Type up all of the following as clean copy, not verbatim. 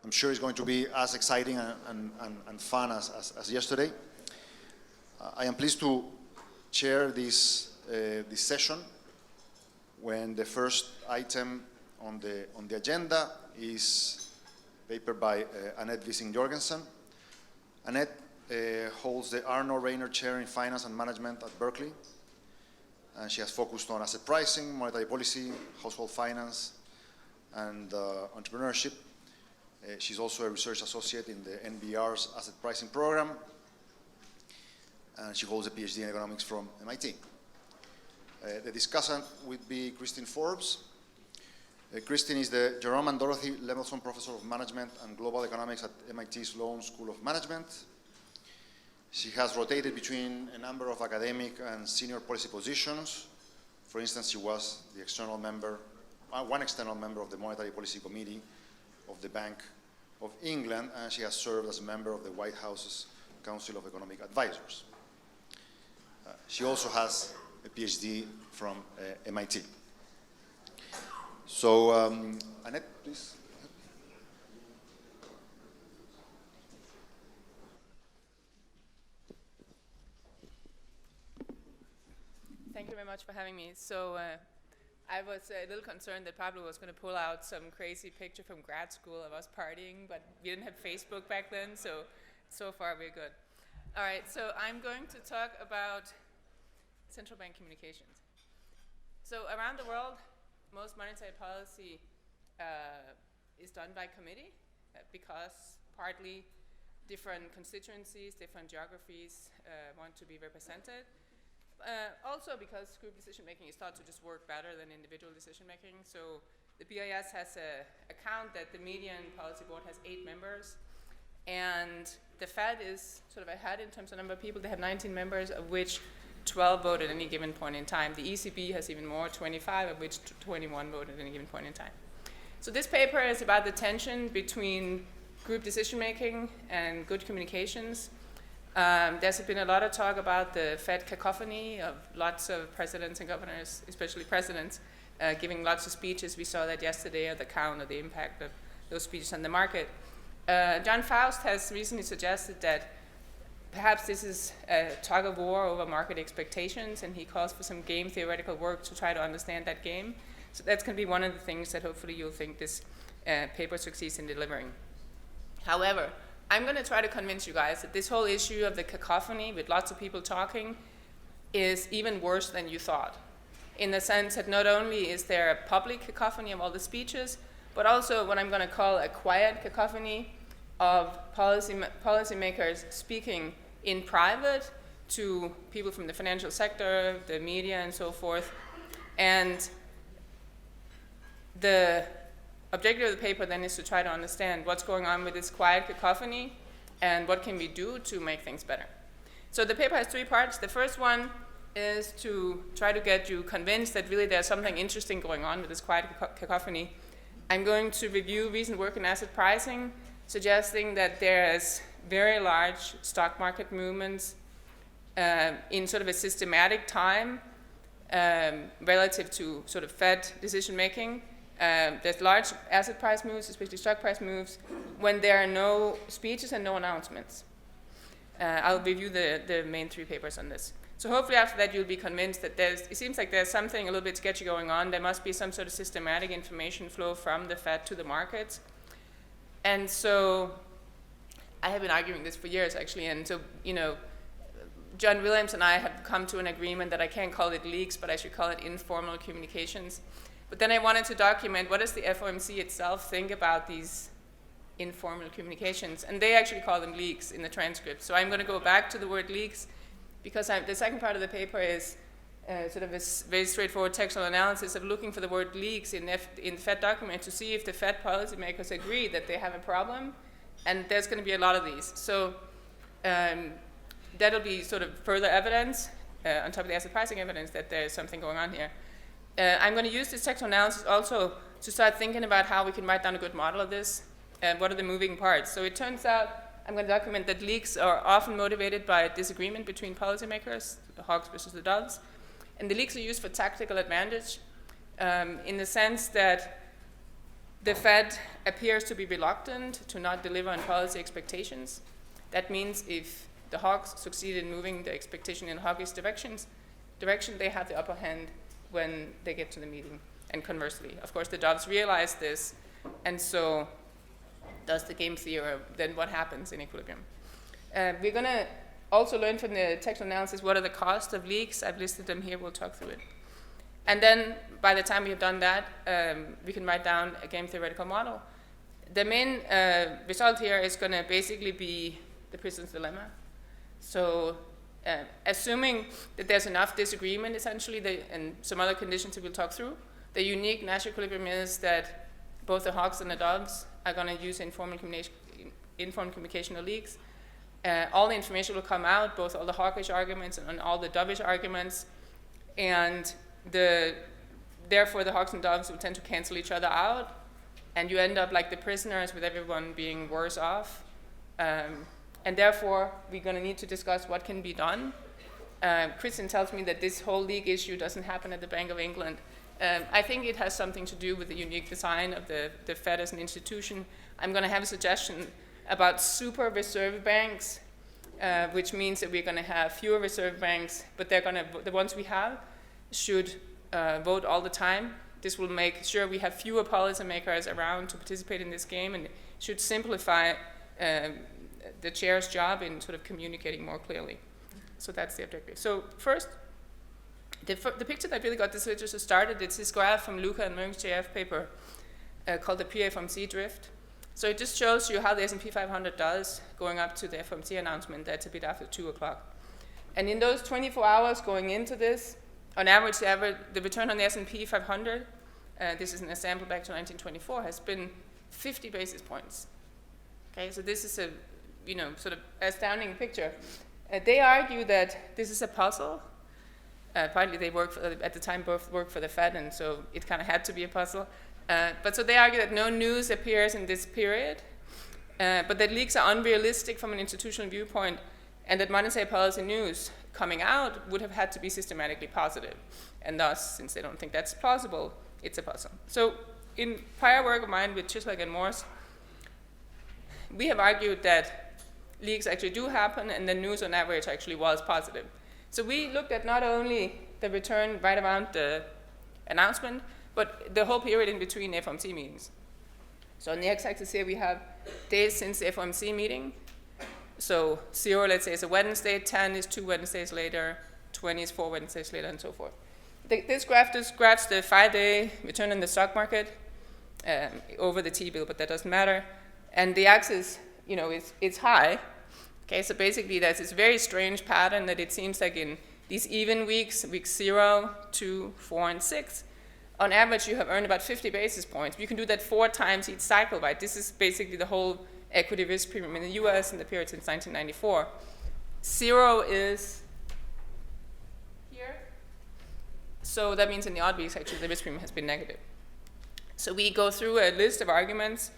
I'm sure it's going to be as exciting and fun as yesterday. I am pleased to chair this session when the first item on the agenda is a paper by Annette Vising-Jorgensen. Annette holds the Arno Reiner Chair in Finance and Management at Berkeley, and she has focused on asset pricing, monetary policy, household finance, and entrepreneurship. She's also a research associate in the NBR's asset pricing program, and she holds a PhD in economics from MIT. The discussant would be Christine Forbes. Christine is the Jerome and Dorothy Lemelson Professor of Management and Global Economics at MIT Sloan School of Management. She has rotated between a number of academic and senior policy positions. For instance, she was the one external member of the Monetary Policy Committee of the Bank of England, and she has served as a member of the White House's Council of Economic Advisors. She also has a PhD from MIT. So, Annette, please. Thank you very much for having me. So I was a little concerned that Pablo was going to pull out some crazy picture from grad school of us partying, but we didn't have Facebook back then, so far we're good. All right, so I'm going to talk about central bank communications. So around the world, most monetary policy is done by committee because partly different constituencies, different geographies want to be represented. Also because group decision-making is thought to just work better than individual decision-making. So the BIS has a count that the median policy board has 8 members. And the Fed is sort of ahead in terms of number of people. They have 19 members, of which 12 vote at any given point in time. The ECB has even more, 25, of which 21 vote at any given point in time. So this paper is about the tension between group decision-making and good communications. There's been a lot of talk about the Fed cacophony of lots of presidents and governors, especially presidents, giving lots of speeches. We saw that yesterday at the count of the impact of those speeches on the market. John Faust has recently suggested that perhaps this is a tug of war over market expectations, and he calls for some game theoretical work to try to understand that game. So that's going to be one of the things that hopefully you'll think this paper succeeds in delivering. However, I'm going to try to convince you guys that this whole issue of the cacophony with lots of people talking is even worse than you thought, in the sense that not only is there a public cacophony of all the speeches, but also what I'm going to call a quiet cacophony of policymakers speaking in private to people from the financial sector, the media, and so forth. And the objective of the paper then is to try to understand what's going on with this quiet cacophony and what can we do to make things better. So the paper has 3 parts. The first one is to try to get you convinced that really there's something interesting going on with this quiet cacophony. I'm going to review recent work in asset pricing, suggesting that there's very large stock market movements in sort of a systematic time relative to sort of Fed decision making. There's large asset price moves, especially stock price moves, when there are no speeches and no announcements. I'll review the main 3 papers on this. So hopefully after that you'll be convinced that it seems like there's something a little bit sketchy going on. There must be some sort of systematic information flow from the Fed to the markets. And so I have been arguing this for years actually, and so, John Williams and I have come to an agreement that I can't call it leaks, but I should call it informal communications. But then I wanted to document what does the FOMC itself think about these informal communications, and they actually call them leaks in the transcript. So I'm going to go back to the word leaks because the second part of the paper is sort of a very straightforward textual analysis of looking for the word leaks in the Fed document to see if the Fed policymakers agree that they have a problem, and there's going to be a lot of these. So that'll be sort of further evidence on top of the asset pricing evidence that there's something going on here. I'm going to use this textual analysis also to start thinking about how we can write down a good model of this and what are the moving parts. So it turns out I'm going to document that leaks are often motivated by a disagreement between policymakers, the hogs versus the doves. And the leaks are used for tactical advantage in the sense that the Fed appears to be reluctant to not deliver on policy expectations. That means if the hawks succeed in moving the expectation in hawkish direction, they have the upper hand when they get to the meeting, and conversely. Of course, the doves realize this, and so does the game theory. Then what happens in equilibrium? We're going to also learn from the textual analysis what are the costs of leaks. I've listed them here. We'll talk through it. And then by the time we have done that, we can write down a game theoretical model. The main result here is going to basically be the prison's dilemma. So assuming that there's enough disagreement, essentially, and some other conditions that we'll talk through, the unique Nash equilibrium is that both the hawks and the doves are going to use informal communication or leaks. All the information will come out, both all the hawkish arguments and all the dovish arguments, and therefore the hawks and doves will tend to cancel each other out, and you end up like the prisoners with everyone being worse off. And therefore, we're going to need to discuss what can be done. Christian tells me that this whole league issue doesn't happen at the Bank of England. I think it has something to do with the unique design of the Fed as an institution. I'm going to have a suggestion about super reserve banks, which means that we're going to have fewer reserve banks, but the ones we have should vote all the time. This will make sure we have fewer policymakers around to participate in this game, and should simplify the chair's job in sort of communicating more clearly. So that's the objective. So first, the picture that really got this literature started, it's this graph from Luca and Mung's JF paper called the PFMC Drift. So it just shows you how the S&P 500 does going up to the FOMC announcement. That's a bit after 2 o'clock. And in those 24 hours going into this, on average, the return on the S&P 500, this is an sample back to 1924, has been 50 basis points. Okay, so this is a sort of astounding picture. They argue that this is a puzzle. Partly they at the time both worked for the Fed, and so it kind of had to be a puzzle. But so they argue that no news appears in this period, but that leaks are unrealistic from an institutional viewpoint, and that monetary policy news coming out would have had to be systematically positive. And thus, since they don't think that's plausible, it's a puzzle. So in prior work of mine with Chisholm and Morse, we have argued that leaks actually do happen, and the news on average actually was positive. So we looked at not only the return right around the announcement, but the whole period in between FOMC meetings. So on the x-axis here we have days since the FOMC meeting. So 0, let's say, is a Wednesday, 10 is 2 Wednesdays later, 20 is 4 Wednesdays later, and so forth. This graph describes the 5-day return in the stock market over the T-bill, but that doesn't matter. And the axis, it's high. Okay, so basically there's this very strange pattern that it seems like in these even weeks, weeks 0, 2, 4, and 6, on average you have earned about 50 basis points. You can do that 4 times each cycle, right? This is basically the whole equity risk premium in the US in the period since 1994. 0 is here. So that means in the odd weeks, actually, the risk premium has been negative. So we go through a list of arguments.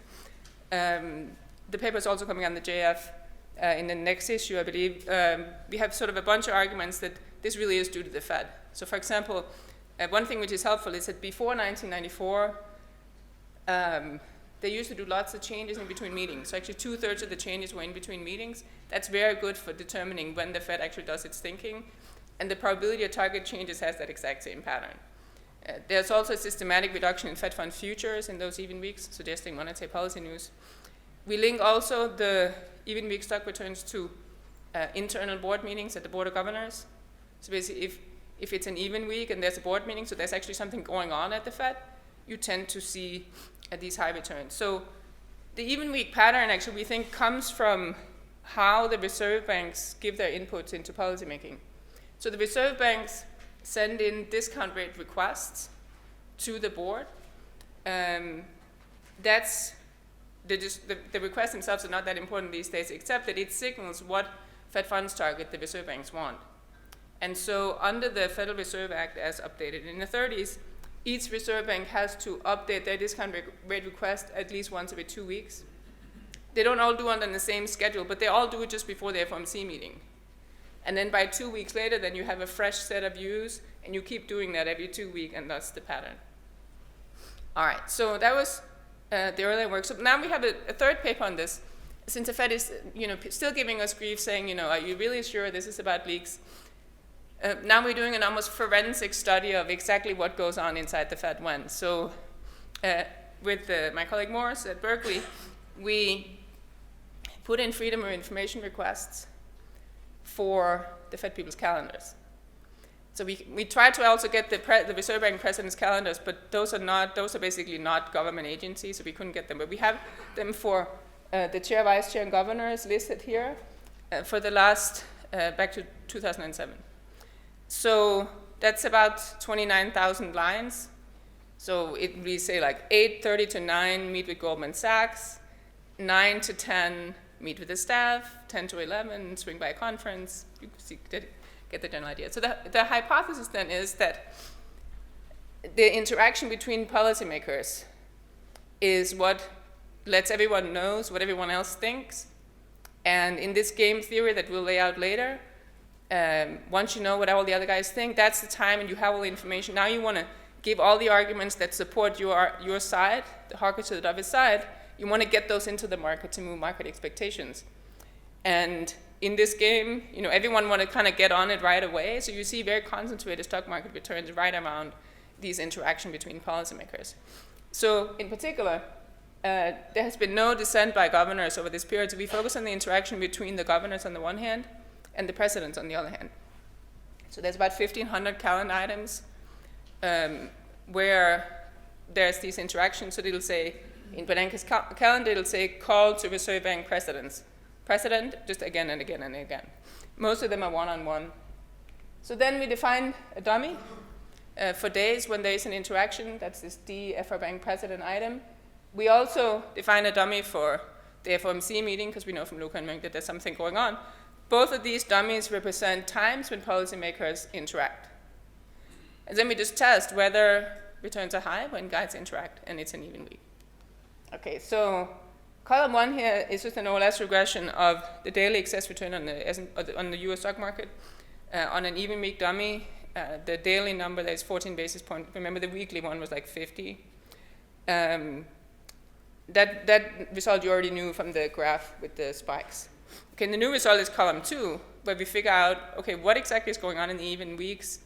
The paper is also coming on the JF in the next issue, I believe. We have sort of a bunch of arguments that this really is due to the Fed. So for example, one thing which is helpful is that before 1994, they used to do lots of changes in between meetings. So actually 2/3 of the changes were in between meetings. That's very good for determining when the Fed actually does its thinking. And the probability of target changes has that exact same pattern. There's also a systematic reduction in Fed fund futures in those even weeks, suggesting monetary policy news. We link also the even week stock returns to internal board meetings at the Board of Governors. So basically, if it's an even week and there's a board meeting, so there's actually something going on at the Fed, you tend to see these high returns. So the even week pattern actually we think comes from how the reserve banks give their inputs into policymaking. So the reserve banks send in discount rate requests to the board. That's the requests themselves are not that important these days, except that it signals what Fed funds target the reserve banks want. And so under the Federal Reserve Act as updated in the 30s, each reserve bank has to update their discount rate request at least once every 2 weeks. They don't all do it on the same schedule, but they all do it just before the FOMC meeting. And then by 2 weeks later, then you have a fresh set of views, and you keep doing that every 2 weeks, and that's the pattern. All right, so that was the earlier work. So now we have a third paper on this. Since the Fed is, still giving us grief, saying, are you really sure this is about leaks? Now we're doing an almost forensic study of exactly what goes on inside the Fed when. So with my colleague Morris at Berkeley, we put in freedom of information requests for the Fed people's calendars. So we try to also get the Reserve Bank president's calendars, but those are basically not government agencies, so we couldn't get them. But we have them for the chair, vice chair, and governors listed here for the last, back to 2007. So that's about 29,000 lines. So we say like 8:30 to 9, meet with Goldman Sachs, 9 to 10, meet with the staff, 10 to 11, swing by a conference. You see, get the general idea. So the hypothesis then is that the interaction between policymakers is what lets everyone knows what everyone else thinks. And in this game theory that we'll lay out later, once you know what all the other guys think, that's the time and you have all the information. Now you want to give all the arguments that support your side, the Harker to the Dovish side. You want to get those into the market to move market expectations. And in this game, everyone want to kind of get on it right away. So you see very concentrated stock market returns right around these interaction between policymakers. So in particular, there has been no dissent by governors over this period. So we focus on the interaction between the governors on the one hand and the presidents on the other hand. So there's about 1,500 calendar items where there's these interactions. So it'll say, in Banco's calendar, it'll say, call to Reserve Bank president, just again and again and again. Most of them are one-on-one. So then we define a dummy for days when there is an interaction. That's this D FR Bank president item. We also define a dummy for the FOMC meeting, because we know from Luca and Munk that there's something going on. Both of these dummies represent times when policymakers interact. And then we just test whether returns are high when guys interact, and it's an even week. Okay, so column 1 here is just an OLS regression of the daily excess return on the US stock market. On an even week dummy, the daily number there is 14 basis points. Remember, the weekly one was like 50. That result you already knew from the graph with the spikes. Okay, and the new result is column 2, where we figure out, okay, what exactly is going on in the even weeks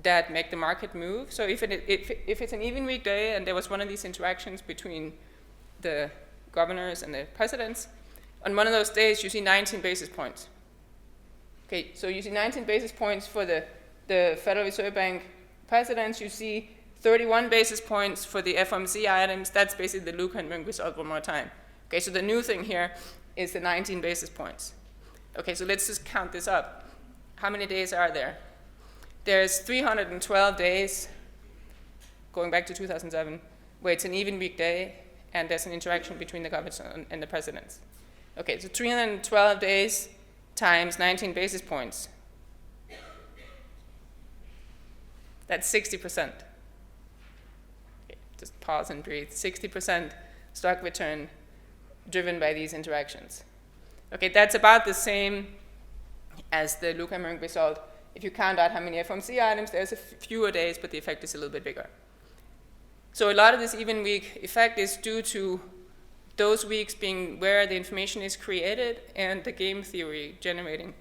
that make the market move. So if it's an even week day and there was one of these interactions between the governors and the presidents, on one of those days you see 19 basis points. Okay, so you see 19 basis points for the Federal Reserve Bank presidents. You see 31 basis points for the FOMC items. That's basically the Luca and Munk result one more time. Okay, so the new thing here is the 19 basis points. Okay, so let's just count this up. How many days are there? There's 312 days, going back to 2007, where it's an even week day, and there's an interaction between the governors and the presidents. Okay, so 312 days times 19 basis points. That's 60%. Okay, just pause and breathe. 60% stock return driven by these interactions. Okay, that's about the same as the Luca and Munk result. If you count out how many FOMC items, there's fewer days, but the effect is a little bit bigger. So a lot of this even week effect is due to those weeks being where the information is created and the game theory generating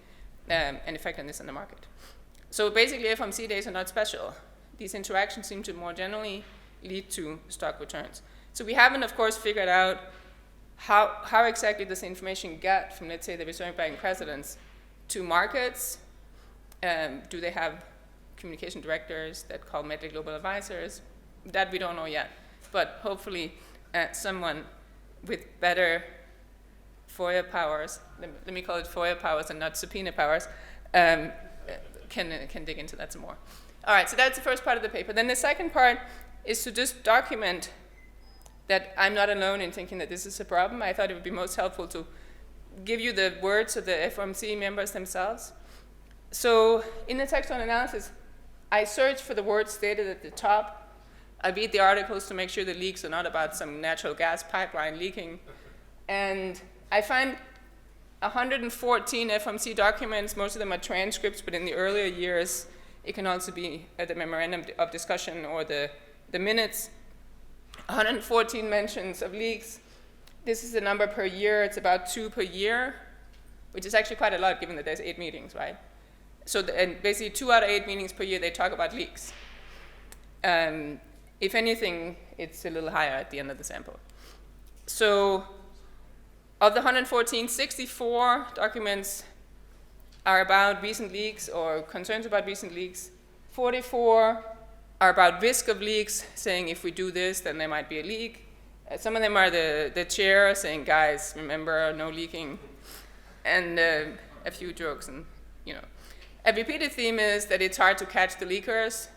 an effect on this in the market. So basically, FOMC days are not special. These interactions seem to more generally lead to stock returns. So we haven't, of course, figured out how exactly does the information get from, let's say, the Reserve Bank presidents to markets. Do they have communication directors that call Medley global advisors? That we don't know yet. But hopefully someone with better FOIA powers, let me call it FOIA powers and not subpoena powers, can dig into that some more. All right, so that's the first part of the paper. Then the second part is to just document that I'm not alone in thinking that this is a problem. I thought it would be most helpful to give you the words of the FOMC members themselves. So in the textual analysis, I searched for the words stated at the top. I read the articles to make sure the leaks are not about some natural gas pipeline leaking. And I find 114 FOMC documents. Most of them are transcripts, but in the earlier years, it can also be the memorandum of discussion or the minutes. 114 mentions of leaks. This is the number per year. It's about 2 per year, which is actually quite a lot given that there's 8 meetings, right? So and basically 2 out of 8 meetings per year, they talk about leaks. If anything, it's a little higher at the end of the sample. So of the 114, 64 documents are about recent leaks or concerns about recent leaks. 44 are about risk of leaks, saying if we do this, then there might be a leak. Some of them are the chair saying, guys, remember, no leaking. And a few jokes. And, you know. A repeated theme is that it's hard to catch the leakers,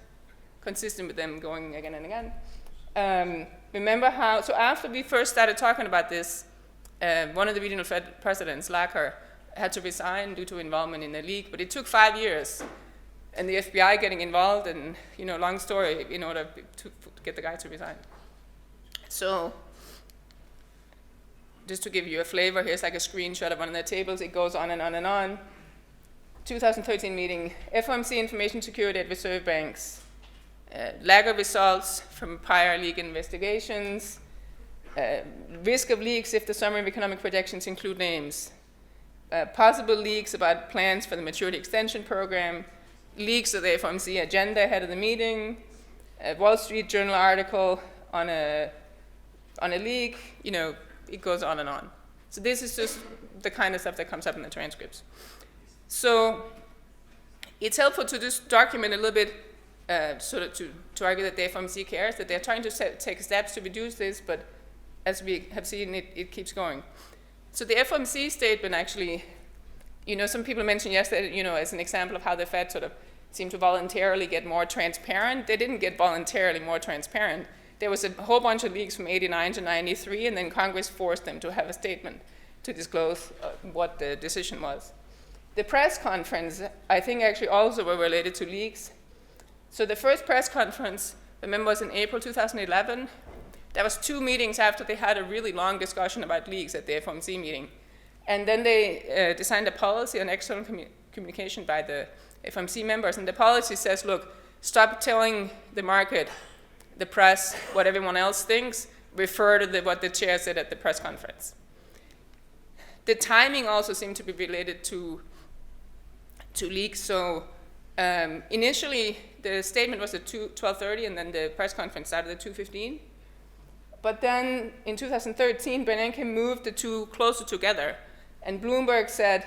consistent with them going again and again. Remember how, so after we first started talking about this, one of the regional Fed presidents, Lacker, had to resign due to involvement in the leak, but it took 5 years. And the FBI getting involved, and, you know, long story, in order to get the guy to resign. So, just to give you a flavor, here's like a screenshot of one of the tables. It goes on and on and on. 2013 meeting, FOMC information security at reserve banks, lack of results from prior leak investigations, risk of leaks if the summary of economic projections include names, possible leaks about plans for the maturity extension program, leaks of the FOMC agenda ahead of the meeting, a Wall Street Journal article on a leak, you know, it goes on and on. So this is just the kind of stuff that comes up in the transcripts. So it's helpful to just document a little bit, sort of to argue that the FOMC cares, that they're trying to take steps to reduce this, but as we have seen, it keeps going. So the FOMC statement actually, you know, some people mentioned yesterday, you know, as an example of how the Fed sort of seemed to voluntarily get more transparent. They didn't get voluntarily more transparent. There was a whole bunch of leaks from 89 to 93, and then Congress forced them to have a statement to disclose what the decision was. The press conference, I think, actually also were related to leaks. So the first press conference, remember, was in April 2011. That was 2 meetings after they had a really long discussion about leaks at the FOMC meeting. And then they designed a policy on external communication by the FOMC members. And the policy says, look, stop telling the market, the press, what everyone else thinks. Refer to what the chair said at the press conference. The timing also seemed to be related to leaks. So initially, the statement was at 12:30, and then the press conference started at 2:15. But then in 2013, Bernanke moved the two closer together. And Bloomberg said,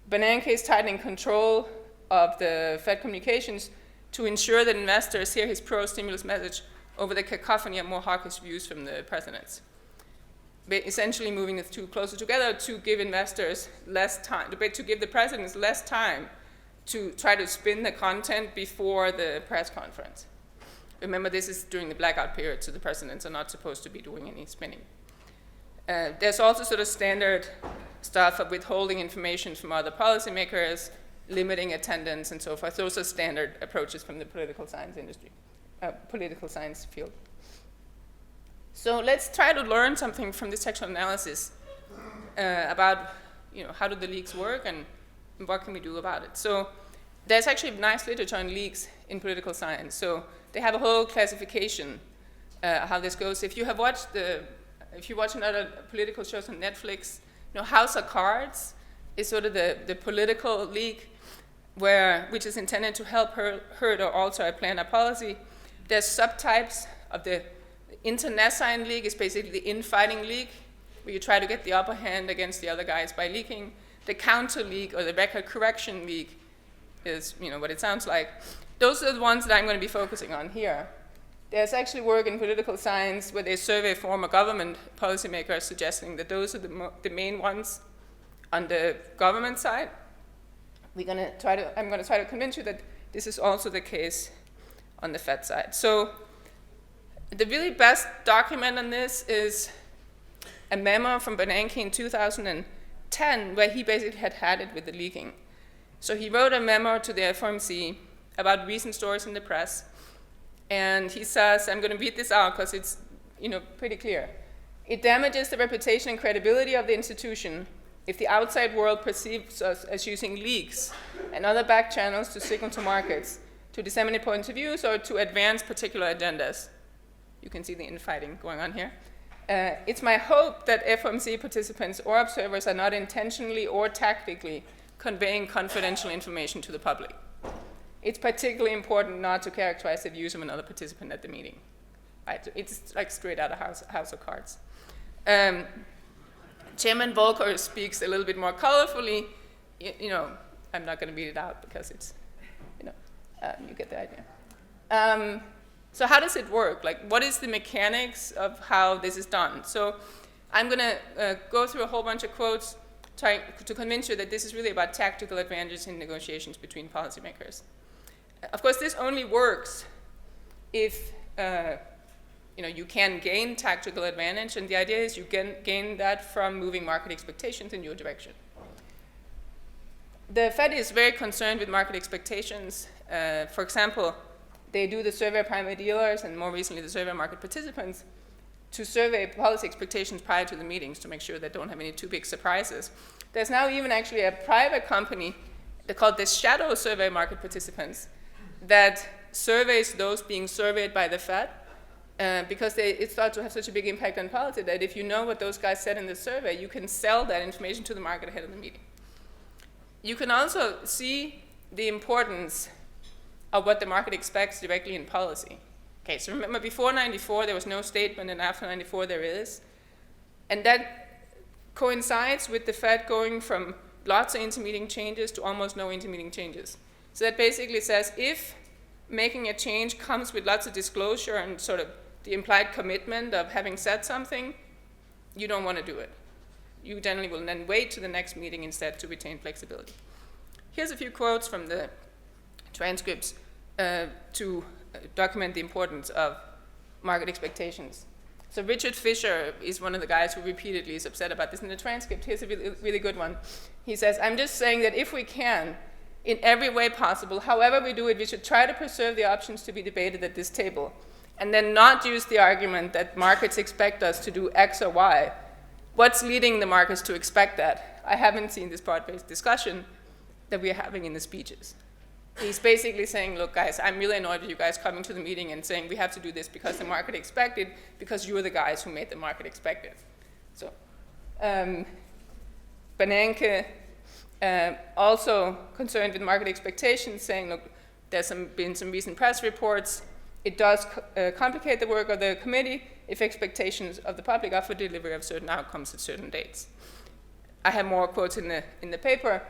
Bernanke is tightening control of the Fed communications to ensure that investors hear his pro-stimulus message over the cacophony of more hawkish views from the presidents. Essentially moving the two closer together to give investors less time, to give the presidents less time to try to spin the content before the press conference. Remember, this is during the blackout period, so the presidents are not supposed to be doing any spinning. There's also sort of standard stuff of withholding information from other policymakers, limiting attendance, and so forth. Those are standard approaches from the political science industry, political science field. So let's try to learn something from this textual analysis about, you know, how do the leaks work and what can we do about it. So there's actually nice literature on leaks in political science. So they have a whole classification how this goes. If you have watched if you watch another political shows on Netflix, you know, House of Cards is sort of the political leak which is intended to help hurt or alter a plan or policy. There's subtypes of the internecine leak is basically the infighting leak, where you try to get the upper hand against the other guys by leaking. The counter leak or the record correction leak is, you know, what it sounds like. Those are the ones that I'm going to be focusing on here. There's actually work in political science where they survey former government policymakers suggesting that those are the main ones on the government side. I'm going to try to convince you that this is also the case on the Fed side. So the really best document on this is a memo from Bernanke in 2010, where he basically had it with the leaking. So he wrote a memo to the FOMC about recent stories in the press, and he says, I'm going to read this out because it's, you know, pretty clear. It damages the reputation and credibility of the institution if the outside world perceives us as using leaks and other back channels to signal to markets, to disseminate points of views, or to advance particular agendas. You can see the infighting going on here. It's my hope that FOMC participants or observers are not intentionally or tactically conveying confidential information to the public. It's particularly important not to characterize the views of another participant at the meeting. Right? It's like straight out of House of Cards. Chairman Volker speaks a little bit more colorfully. You know, I'm not going to read it out because it's, you know, you get the idea. So how does it work? Like, what is the mechanics of how this is done? So I'm going to go through a whole bunch of quotes trying to convince you that this is really about tactical advantages in negotiations between policymakers. Of course, this only works if you know, you can gain tactical advantage, and the idea is you can gain that from moving market expectations in your direction. The Fed is very concerned with market expectations. For example, they do the survey of primary dealers and more recently the survey of market participants to survey policy expectations prior to the meetings to make sure they don't have any too big surprises. There's now even actually a private company, they call this shadow survey of market participants, that surveys those being surveyed by the Fed because it starts to have such a big impact on policy that if you know what those guys said in the survey, you can sell that information to the market ahead of the meeting. You can also see the importance of what the market expects directly in policy. Okay, so remember before 94 there was no statement, and after 94 there is. And that coincides with the Fed going from lots of intermeeting changes to almost no intermeeting changes. So that basically says if making a change comes with lots of disclosure and sort of the implied commitment of having said something, you don't want to do it. You generally will then wait to the next meeting instead to retain flexibility. Here's a few quotes from the transcripts to document the importance of market expectations. So Richard Fisher is one of the guys who repeatedly is upset about this in the transcript. Here's a really good one. He says, I'm just saying that if we can, in every way possible, however we do it, we should try to preserve the options to be debated at this table, and then not use the argument that markets expect us to do X or Y. What's leading the markets to expect that? I haven't seen this broad-based discussion that we're having in the speeches. He's basically saying, look, guys, I'm really annoyed with you guys coming to the meeting and saying we have to do this because the market expected, because you're the guys who made the market expect it. So, Bernanke, also concerned with market expectations, saying, look, there's been some recent press reports. It does complicate the work of the committee if expectations of the public are for delivery of certain outcomes at certain dates. I have more quotes in the paper,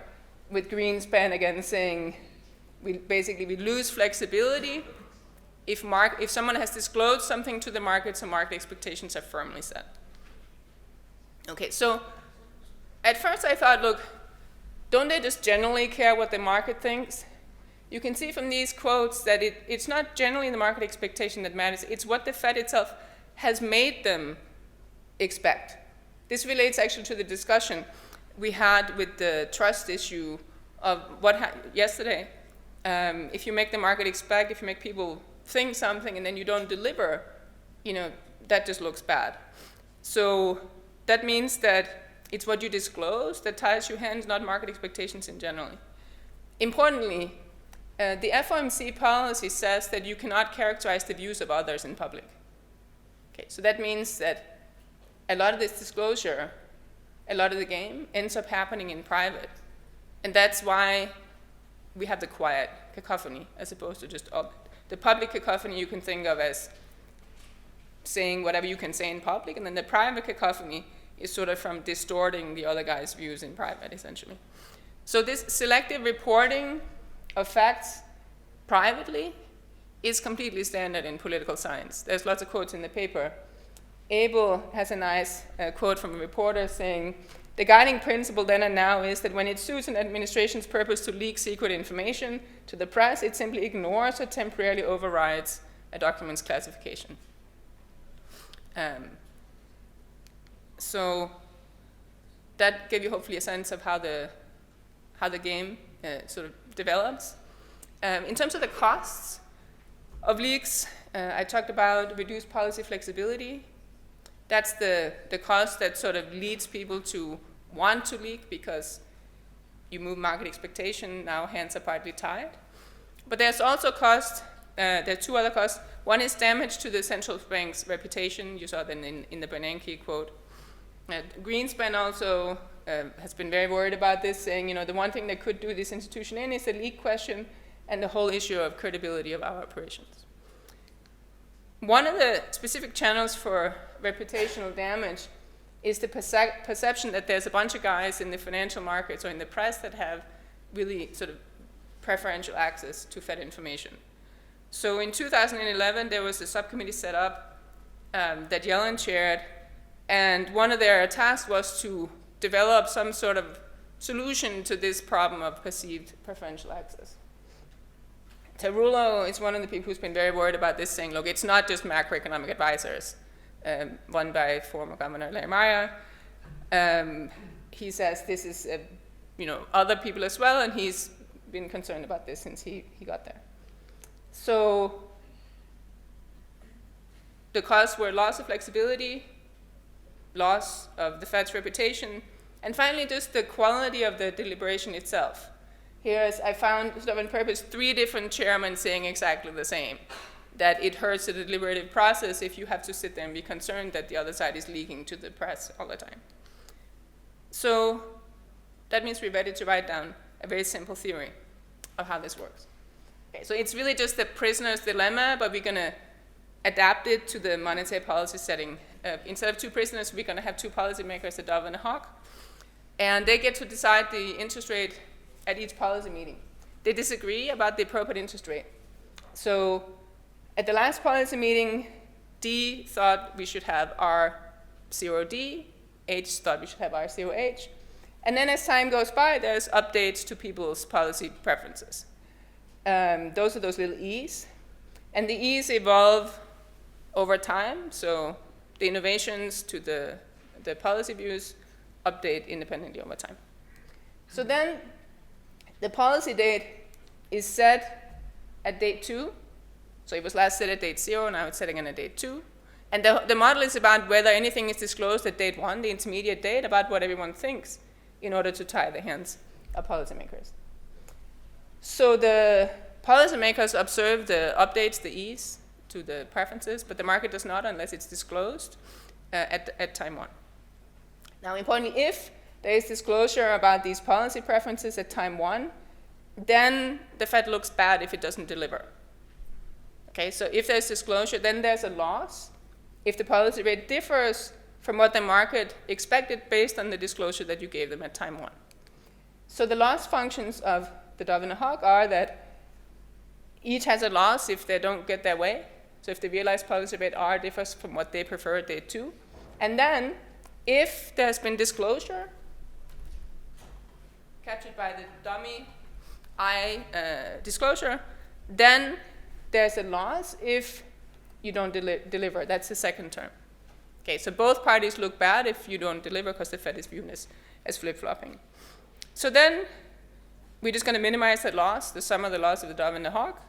with Greenspan again saying, we lose flexibility if someone has disclosed something to the market, so market expectations are firmly set. Okay, so at first I thought, look, don't they just generally care what the market thinks? You can see from these quotes that it's not generally the market expectation that matters, it's what the Fed itself has made them expect. This relates actually to the discussion we had with the trust issue of yesterday. If you make the market expect, if you make people think something and then you don't deliver, you know, that just looks bad. So that means that it's what you disclose that ties your hands, not market expectations in general. Importantly, the FOMC policy says that you cannot characterize the views of others in public. Okay, so that means that a lot of this disclosure, a lot of the game ends up happening in private. And that's why we have the quiet cacophony as opposed to just the public cacophony you can think of as saying whatever you can say in public, and then the private cacophony is sort of from distorting the other guy's views in private, essentially. So this selective reporting of facts privately is completely standard in political science. There's lots of quotes in the paper. Abel has a nice quote from a reporter saying, the guiding principle then and now is that when it suits an administration's purpose to leak secret information to the press, it simply ignores or temporarily overrides a document's classification. So that gave you hopefully a sense of how the game sort of develops. In terms of the costs of leaks, I talked about reduced policy flexibility. That's the cost that sort of leads people to want to leak because you move market expectation, now hands are partly tied. But there's also cost There are two other costs. One is damage to the central bank's reputation. You saw that in the Bernanke quote. Greenspan also has been very worried about this, saying, you know, the one thing that could do this institution in is the leak question and the whole issue of credibility of our operations. One of the specific channels for reputational damage is the perception that there's a bunch of guys in the financial markets or in the press that have really sort of preferential access to Fed information. So in 2011, there was a subcommittee set up that Yellen chaired, and one of their tasks was to develop some sort of solution to this problem of perceived preferential access. Tarullo is one of the people who's been very worried about this, saying, look, it's not just macroeconomic advisors, one by former Governor Larry Meyer. He says this is, you know, other people as well, and he's been concerned about this since he got there. So the costs were loss of flexibility, loss of the Fed's reputation, and finally just the quality of the deliberation itself. Here's, I found, sort of on purpose, 3 different chairmen saying exactly the same, that it hurts the deliberative process if you have to sit there and be concerned that the other side is leaking to the press all the time. So that means we're ready to write down a very simple theory of how this works. Okay, so it's really just the prisoner's dilemma, but we're going to adapt it to the monetary policy setting. Instead of 2 prisoners, we're going to have 2 policymakers, a dove and a hawk, and they get to decide the interest rate at each policy meeting. They disagree about the appropriate interest rate. So at the last policy meeting, D thought we should have R0D, H thought we should have R0H. And then as time goes by, there's updates to people's policy preferences. Those are those little E's. And the E's evolve over time, so the innovations to the policy views update independently over time. So then the policy date is set at date 2. So it was last set at date 0, now it's set again at date 2. And the model is about whether anything is disclosed at date 1, the intermediate date, about what everyone thinks, in order to tie the hands of policymakers. So the policymakers observe the updates, the E's, to the preferences, but the market does not unless it's disclosed at time 1. Now, importantly, if there is disclosure about these policy preferences at time 1, then the Fed looks bad if it doesn't deliver. Okay, so if there's disclosure, then there's a loss if the policy rate differs from what the market expected based on the disclosure that you gave them at time 1. So the loss functions of the dove and the hawk are that each has a loss if they don't get their way. So if the realized policy rate R differs from what they prefer at day 2. And then if there's been disclosure captured by the dummy I disclosure, then there's a loss if you don't deliver. That's the second term. Okay, so both parties look bad if you don't deliver because the Fed is viewed as flip-flopping. So then we're just going to minimize that loss, the sum of the loss of the dove and the hawk.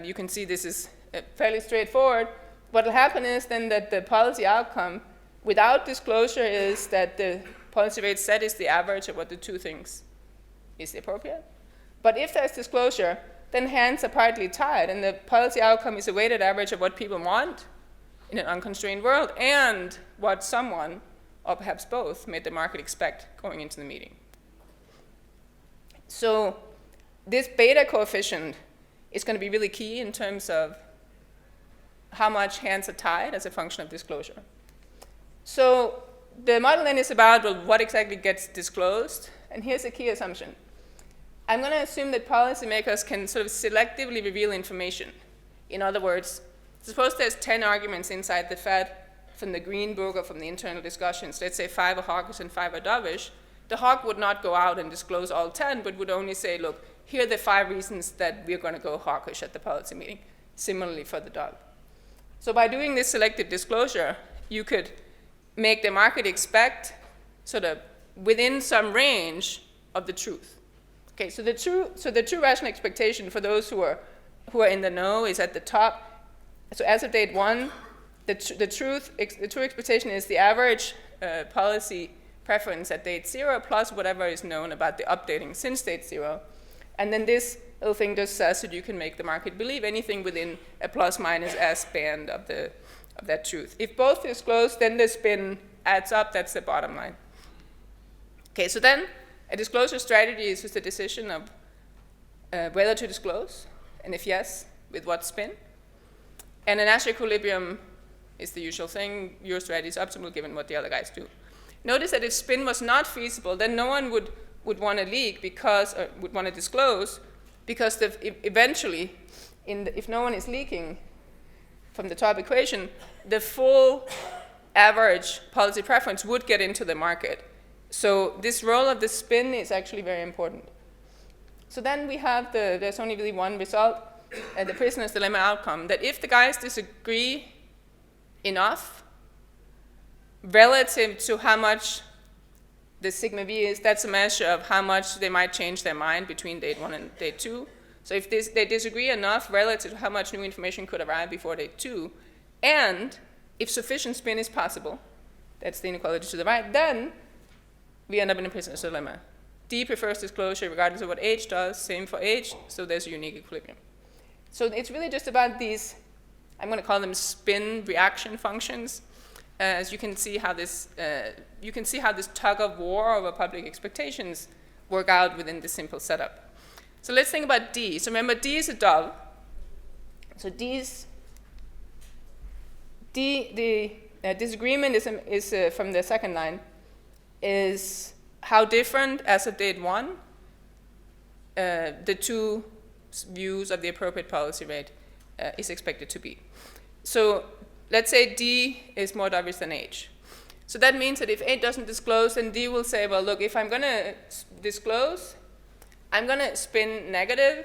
You can see this is fairly straightforward. What will happen is then that the policy outcome without disclosure is that the policy rate set is the average of what the 2 things is appropriate. But if there's disclosure, then hands are partly tied, and the policy outcome is a weighted average of what people want in an unconstrained world and what someone, or perhaps both, made the market expect going into the meeting. So this beta coefficient is going to be really key in terms of how much hands are tied as a function of disclosure. So the model then is about, well, what exactly gets disclosed, and here's a key assumption. I'm going to assume that policymakers can sort of selectively reveal information. In other words, suppose there's 10 arguments inside the Fed from the Green Book or from the internal discussions. Let's say 5 are hawkish and 5 are dovish. The hawk would not go out and disclose all 10, but would only say, look, here are the 5 reasons that we're going to go hawkish at the policy meeting. Similarly for the dove. So by doing this selective disclosure, you could make the market expect sort of within some range of the truth. Okay, so the true rational expectation for those who are in the know is at the top. So as of date 1, the true expectation is the average policy preference at date 0 plus whatever is known about the updating since date 0. And then this little thing just says that you can make the market believe anything within a plus minus S band of that truth. If both disclose, then the spin adds up. That's the bottom line. Okay, so then a disclosure strategy is just a decision of whether to disclose, and if yes, with what spin. And a Nash equilibrium is the usual thing. Your strategy is optimal given what the other guys do. Notice that if spin was not feasible, then no one would want to leak because, or would want to disclose, because eventually, if no one is leaking from the top equation, the full average policy preference would get into the market. So this role of the spin is actually very important. So then we have there's only really one result, the prisoner's dilemma outcome, that if the guys disagree enough relative to how much the sigma v is, that's a measure of how much they might change their mind between date 1 and date 2. So if they disagree enough relative to how much new information could arrive before date 2, and if sufficient spin is possible, that's the inequality to the right, then we end up in a prisoner's dilemma. D prefers disclosure regardless of what H does, same for H, so there's a unique equilibrium. So it's really just about these, I'm going to call them spin reaction functions. As you can see how this tug of war over public expectations work out within the simple setup. So let's think about D. So remember, D is a dove. So the disagreement is from the second line, is how different as of date 1 the two views of the appropriate policy rate is expected to be. So let's say D is more dovish than H. So that means that if H doesn't disclose, then D will say, well, look, if I'm going to disclose, I'm going to spin negative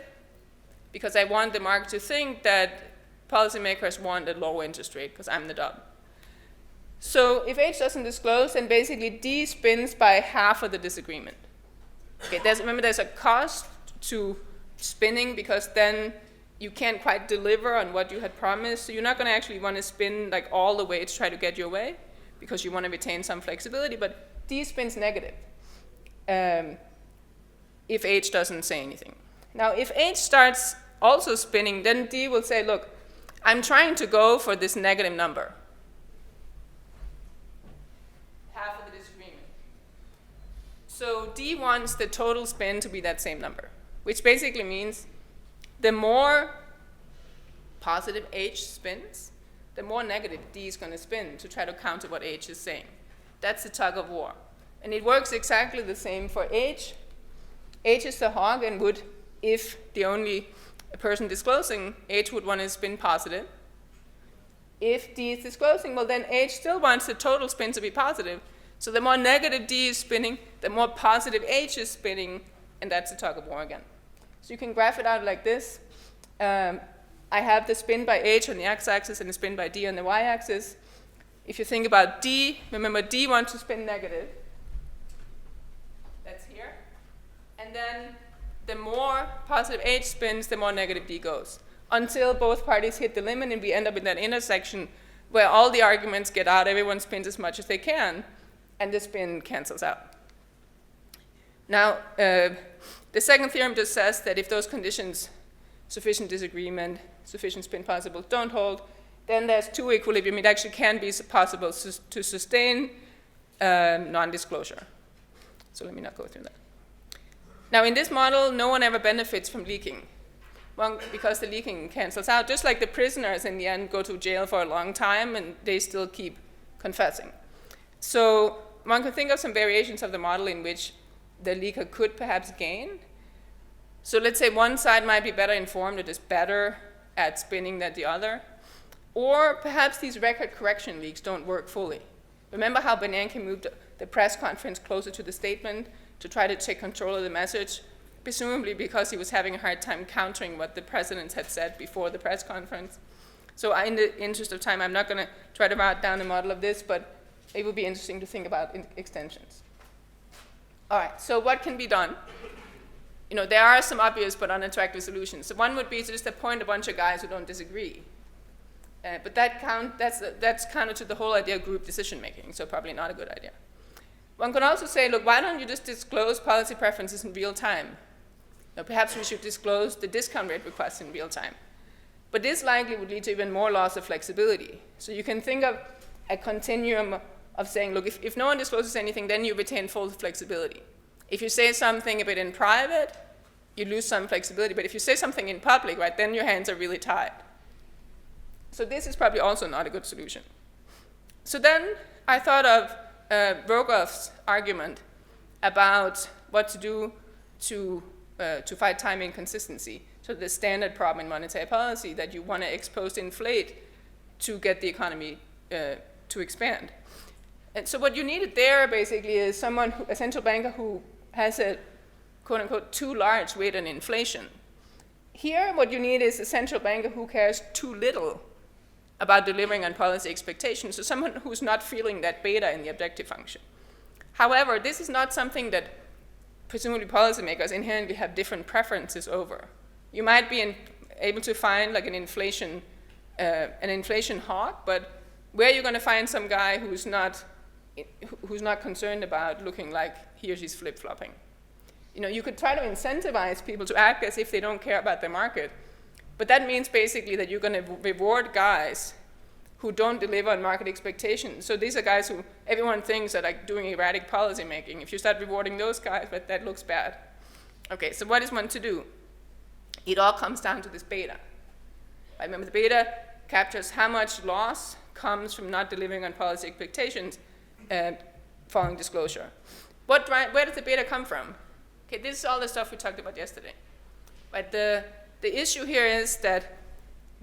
because I want the market to think that policymakers want a low interest rate because I'm the dove. So if H doesn't disclose, then basically D spins by half of the disagreement. Okay, remember, there's a cost to spinning because then you can't quite deliver on what you had promised. So you're not going to actually want to spin like all the way to try to get your way because you want to retain some flexibility, but D spins negative if H doesn't say anything. Now, if H starts also spinning, then D will say, look, I'm trying to go for this negative number. Half of the disagreement. So D wants the total spin to be that same number, which basically means the more positive H spins, the more negative D is going to spin to try to counter what H is saying. That's the tug of war. And it works exactly the same for H. H is the hog and would, if the only person disclosing, H would want to spin positive. If D is disclosing, well, then H still wants the total spin to be positive. So the more negative D is spinning, the more positive H is spinning, and that's the tug of war again. So you can graph it out like this. I have the spin by H on the x-axis and the spin by D on the y-axis. If you think about D, remember D wants to spin negative. That's here. And then the more positive H spins, the more negative D goes, until both parties hit the limit and we end up in that intersection where all the arguments get out, everyone spins as much as they can, and the spin cancels out. Now, the second theorem just says that if those conditions, sufficient disagreement, sufficient spin possible, don't hold, then there's two equilibrium. It actually can be possible to sustain non-disclosure. So let me not go through that. Now, in this model, no one ever benefits from leaking. One, because the leaking cancels out, just like the prisoners in the end go to jail for a long time and they still keep confessing. So one can think of some variations of the model in which the leaker could perhaps gain. So let's say one side might be better informed, it is better at spinning than the other. Or perhaps these record correction leaks don't work fully. Remember how Bernanke moved the press conference closer to the statement to try to take control of the message, presumably because he was having a hard time countering what the president had said before the press conference. So in the interest of time, I'm not going to try to write down a model of this, but it would be interesting to think about extensions. All right, so what can be done? You know, there are some obvious but unattractive solutions. So one would be to just appoint a bunch of guys who don't disagree. But that's counter to the whole idea of group decision making, so probably not a good idea. One could also say, look, why don't you just disclose policy preferences in real time? Now, perhaps we should disclose the discount rate requests in real time. But this likely would lead to even more loss of flexibility. So you can think of a continuum of saying, look, if no one discloses anything, then you retain full flexibility. If you say something a bit in private, you lose some flexibility. But if you say something in public, right, then your hands are really tied. So this is probably also not a good solution. So then I thought of Rogoff's argument about what to do to fight time inconsistency. So the standard problem in monetary policy that you want to expose inflate to get the economy to expand. And so what you needed there basically is someone, a central banker who has a quote unquote too large weight on inflation. Here what you need is a central banker who cares too little about delivering on policy expectations, so someone who's not feeling that beta in the objective function. However, this is not something that presumably policymakers inherently have different preferences over. You might be able to find like an inflation hawk, but where are you going to find some guy who's not concerned about looking like he or she's flip-flopping? You know, you could try to incentivize people to act as if they don't care about the market, but that means basically that you're going to reward guys who don't deliver on market expectations. So these are guys who everyone thinks are like doing erratic policy making. If you start rewarding those guys, but that looks bad. Okay, so what is one to do? It all comes down to this beta. I remember the beta captures how much loss comes from not delivering on policy expectations following disclosure. Where does the beta come from? Okay, this is all the stuff we talked about yesterday. But the issue here is that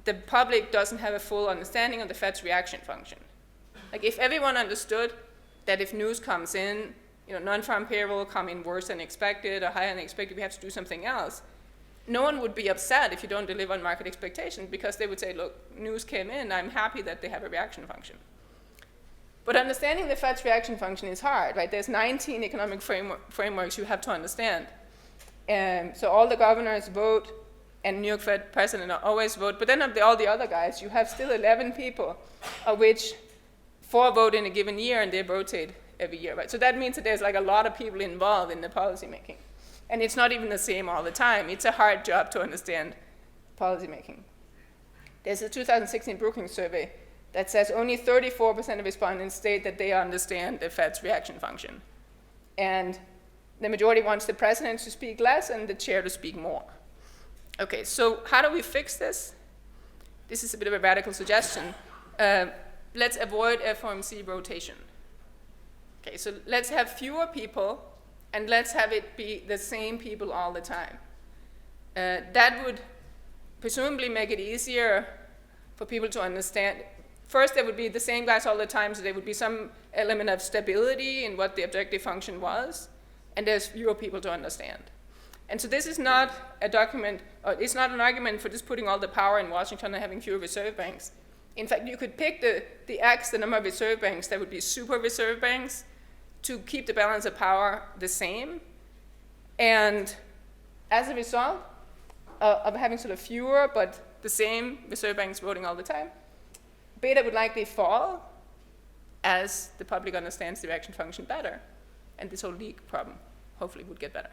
the public doesn't have a full understanding of the Fed's reaction function. Like if everyone understood that if news comes in, you know, non-farm payroll come in worse than expected or higher than expected, we have to do something else, no one would be upset if you don't deliver on market expectations because they would say, look, news came in, I'm happy that they have a reaction function. But understanding the Fed's reaction function is hard, right? There's 19 economic frameworks you have to understand. And so all the governors vote, and New York Fed president always vote, but then of all the other guys, you have still 11 people, of which 4 vote in a given year, and they rotate every year, right? So that means that there's like a lot of people involved in the policy making. And it's not even the same all the time. It's a hard job to understand policy making. There's a 2016 Brookings survey that says only 34% of respondents state that they understand the Fed's reaction function. And the majority wants the president to speak less and the chair to speak more. Okay, so how do we fix this? This is a bit of a radical suggestion. Let's avoid FOMC rotation. Okay, so let's have fewer people, and let's have it be the same people all the time. That would presumably make it easier for people to understand. First, there would be the same guys all the time, so there would be some element of stability in what the objective function was, and there's fewer people to understand. And so this is not a document, or it's not an argument for just putting all the power in Washington and having fewer reserve banks. In fact, you could pick the X, the number of reserve banks, that would be super reserve banks, to keep the balance of power the same. And as a result of having sort of fewer but the same reserve banks voting all the time, beta would likely fall as the public understands the reaction function better, and this whole leak problem hopefully would get better.